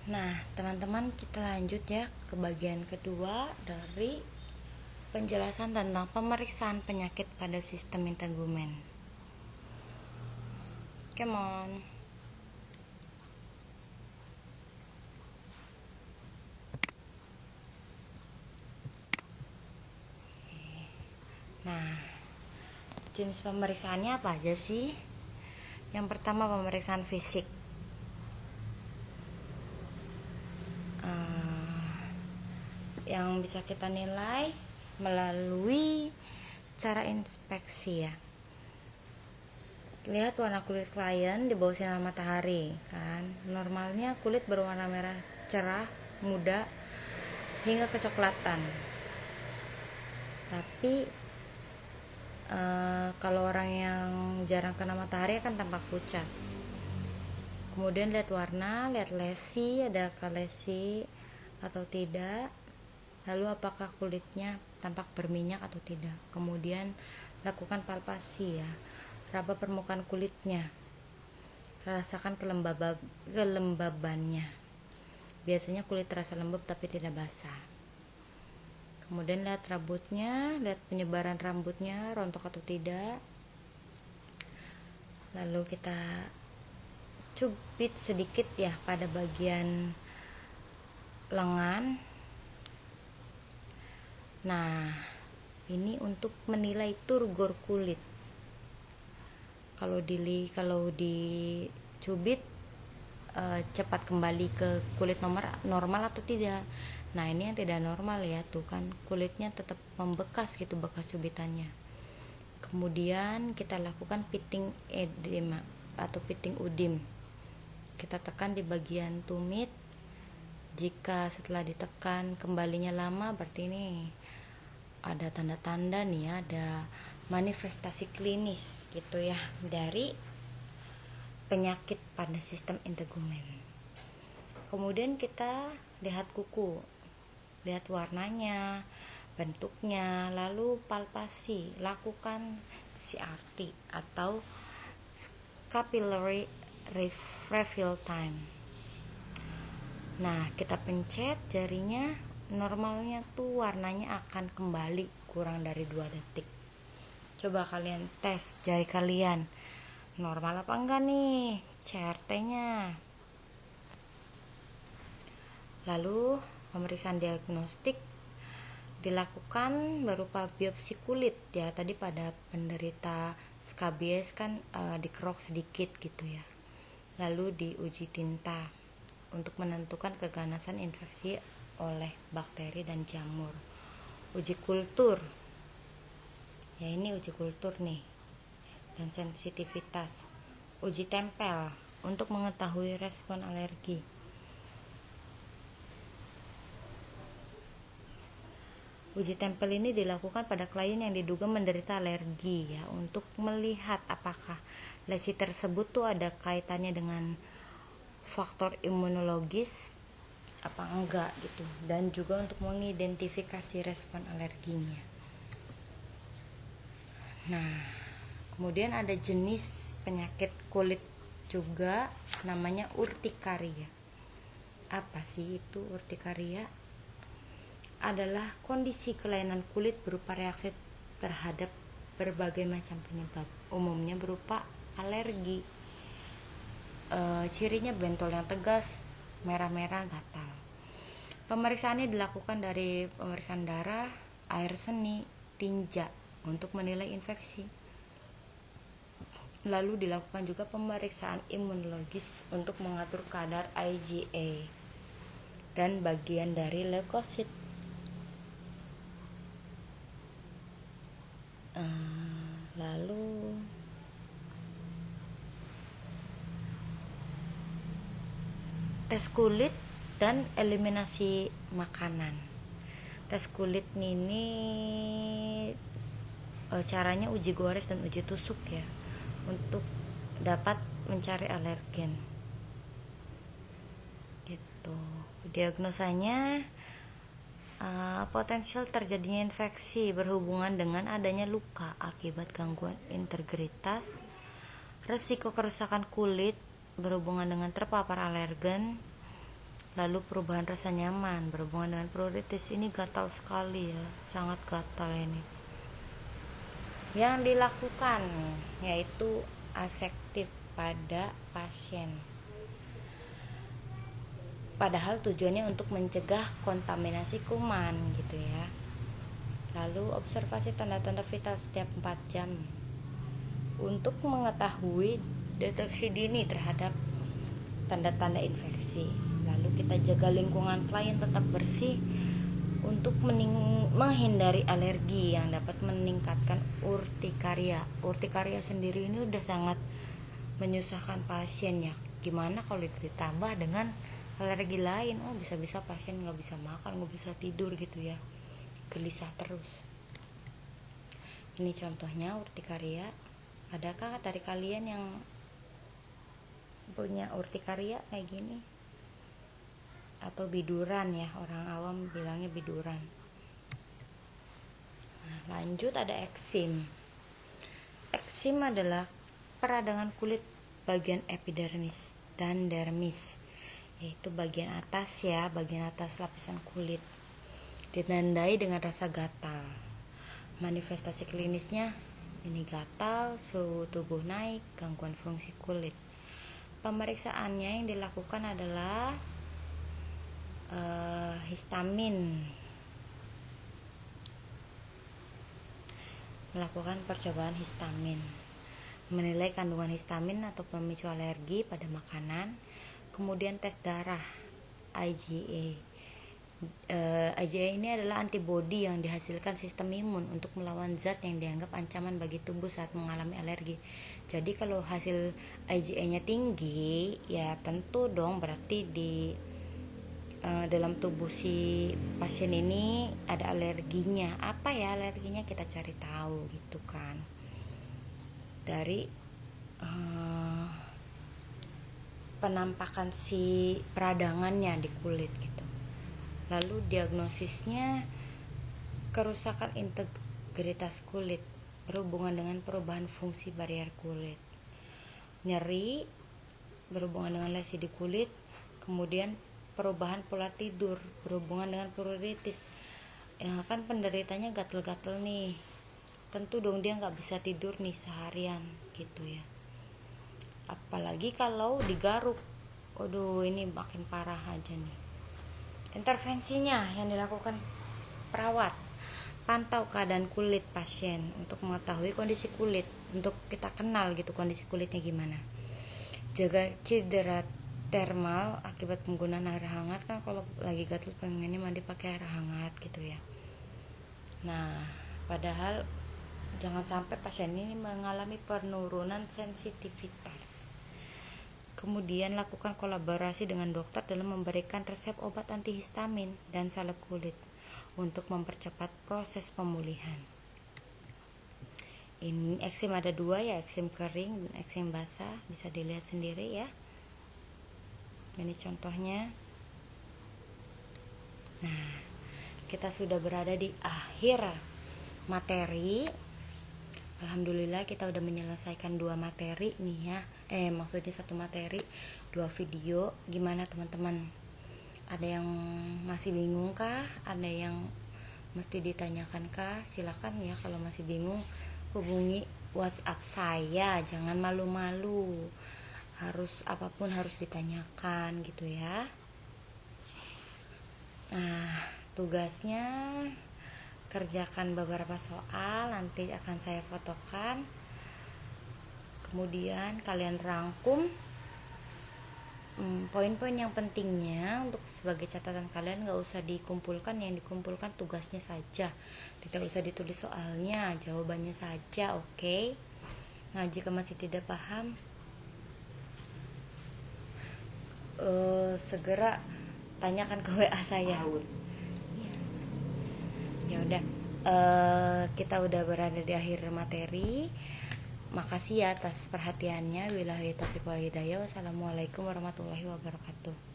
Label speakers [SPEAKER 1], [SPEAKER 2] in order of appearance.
[SPEAKER 1] Nah, teman-teman, kita lanjut ya ke bagian kedua dari penjelasan tentang pemeriksaan penyakit pada sistem integumen. Come on. Nah, jenis pemeriksaannya apa aja sih? Yang pertama, pemeriksaan fisik. Yang bisa kita nilai melalui cara inspeksi ya. Lihat warna kulit klien di bawah sinar matahari kan. Normalnya kulit berwarna merah cerah, muda hingga kecoklatan. Tapi kalau orang yang jarang kena matahari akan tampak pucat. Kemudian lihat warna, lihat lesi, adakah lesi atau tidak. Lalu apakah kulitnya tampak berminyak atau tidak. Kemudian lakukan palpasi ya. Raba permukaan kulitnya. Rasakan kelembabannya. Biasanya kulit terasa lembab tapi tidak basah. Kemudian lihat rambutnya, lihat penyebaran rambutnya, rontok atau tidak. Lalu kita cubit sedikit ya pada bagian lengan. Nah, ini untuk menilai turgor kulit. Kalau dicubit cepat kembali ke kulit normal atau tidak. Nah, ini yang tidak normal ya, tuh kan kulitnya tetap membekas gitu bekas cubitannya. Kemudian kita lakukan pitting edema atau pitting udim. Kita tekan di bagian tumit. Jika setelah ditekan kembalinya lama, berarti ini ada tanda-tanda nih ya, ada manifestasi klinis gitu ya dari penyakit pada sistem integumen. Kemudian kita lihat kuku, lihat warnanya, bentuknya, lalu palpasi, lakukan CRT atau capillary refill time. Nah, kita pencet jarinya, normalnya tuh warnanya akan kembali kurang dari 2 detik. Coba kalian tes jari kalian, normal apa enggak nih CRT-nya. Lalu pemeriksaan diagnostik dilakukan berupa biopsi kulit ya. Tadi pada penderita skabies kan dikerok sedikit gitu ya. Lalu diuji tinta untuk menentukan keganasan infeksi oleh bakteri dan jamur. Uji kultur ya, ini uji kultur nih, dan sensitivitas. Uji tempel untuk mengetahui respon alergi. Uji tempel ini dilakukan pada klien yang diduga menderita alergi ya, untuk melihat apakah lesi tersebut tuh ada kaitannya dengan faktor imunologis apa enggak gitu, dan juga untuk mengidentifikasi respon alerginya. Nah, kemudian ada jenis penyakit kulit juga namanya urtikaria. Apa sih itu urtikaria? Adalah kondisi kelainan kulit berupa reaksi terhadap berbagai macam penyebab, umumnya berupa alergi. Cirinya bentol yang tegas, merah-merah, gatal. Pemeriksaannya dilakukan dari pemeriksaan darah, air seni, tinja untuk menilai infeksi. Lalu dilakukan juga pemeriksaan imunologis untuk mengatur kadar IgA dan bagian dari leukosit. Lalu tes kulit dan eliminasi makanan. Tes kulit ini caranya uji gores dan uji tusuk ya, untuk dapat mencari alergen gitu. Diagnosanya potensial terjadinya infeksi berhubungan dengan adanya luka akibat gangguan integritas, resiko kerusakan kulit berhubungan dengan terpapar alergen, Lalu perubahan rasa nyaman berhubungan dengan pruritus, ini gatal sekali ya, sangat gatal ini. Yang dilakukan yaitu asektif pada pasien. Padahal tujuannya untuk mencegah kontaminasi kuman gitu ya. Lalu observasi tanda-tanda vital setiap 4 jam untuk mengetahui deteksi dini terhadap tanda-tanda infeksi. Lalu kita jaga lingkungan klien tetap bersih untuk menghindari alergi yang dapat meningkatkan urtikaria. Urtikaria sendiri ini udah sangat menyusahkan pasien ya. Gimana kalau ditambah dengan alergi lain? Bisa-bisa pasien nggak bisa makan, nggak bisa tidur gitu ya, gelisah terus. Ini contohnya urtikaria. Adakah dari kalian yang punya urtikaria kayak gini? Atau biduran ya, orang awam bilangnya biduran. Nah, lanjut ada eksim. Eksim adalah peradangan kulit bagian epidermis dan dermis, yaitu bagian atas ya, bagian atas lapisan kulit. Ditandai dengan rasa gatal. Manifestasi klinisnya ini gatal, suhu tubuh naik, gangguan fungsi kulit. Pemeriksaannya yang dilakukan adalah histamin. Melakukan percobaan histamin, menilai kandungan histamin atau pemicu alergi pada makanan, kemudian tes darah IgA. IgA ini adalah antibodi yang dihasilkan sistem imun untuk melawan zat yang dianggap ancaman bagi tubuh saat mengalami alergi. Jadi kalau hasil IgA-nya tinggi, ya tentu dong berarti di dalam tubuh si pasien ini ada alerginya. Apa ya alerginya, kita cari tahu gitu kan, dari penampakan si peradangannya di kulit gitu. Lalu diagnosisnya kerusakan integritas kulit berhubungan dengan perubahan fungsi barrier kulit, nyeri berhubungan dengan lesi di kulit, kemudian perubahan pola tidur berhubungan dengan pruritus. Ya kan penderitanya gatel-gatel nih, tentu dong dia nggak bisa tidur nih seharian gitu ya. Apalagi kalau digaruk, waduh ini makin parah aja nih. Intervensinya yang dilakukan perawat, pantau keadaan kulit pasien untuk mengetahui kondisi kulit, untuk kita kenal gitu kondisi kulitnya gimana. Jaga cedera termal akibat penggunaan air hangat, kan kalau lagi gatel pengennya mandi pakai air hangat gitu ya. Nah, padahal jangan sampai pasien ini mengalami penurunan sensitivitas. Kemudian lakukan kolaborasi dengan dokter dalam memberikan resep obat antihistamin dan salep kulit untuk mempercepat proses pemulihan. Ini eksim ada 2 ya, eksim kering dan eksim basah, bisa dilihat sendiri ya. Ini contohnya. Nah, kita sudah berada di akhir materi. Alhamdulillah kita udah menyelesaikan 2 materi nih ya. Maksudnya 1 materi, 2 video. Gimana teman-teman? Ada yang masih bingung kah? Ada yang mesti ditanyakan kah? Silakan ya, kalau masih bingung hubungi WhatsApp saya. Jangan malu-malu. Harus apapun harus ditanyakan gitu ya. Nah, tugasnya kerjakan beberapa soal, nanti akan saya fotokan. Kemudian kalian rangkum poin-poin yang pentingnya untuk sebagai catatan kalian. Gak usah dikumpulkan, yang dikumpulkan tugasnya saja, tidak usah ditulis soalnya, jawabannya saja. Oke? Nah, jika masih tidak paham, segera tanyakan ke WA saya. Ya udah, kita udah berada di akhir materi. Makasih ya atas perhatiannya. Wabillahi taufiq wal hidayah. Wassalamualaikum warahmatullahi wabarakatuh.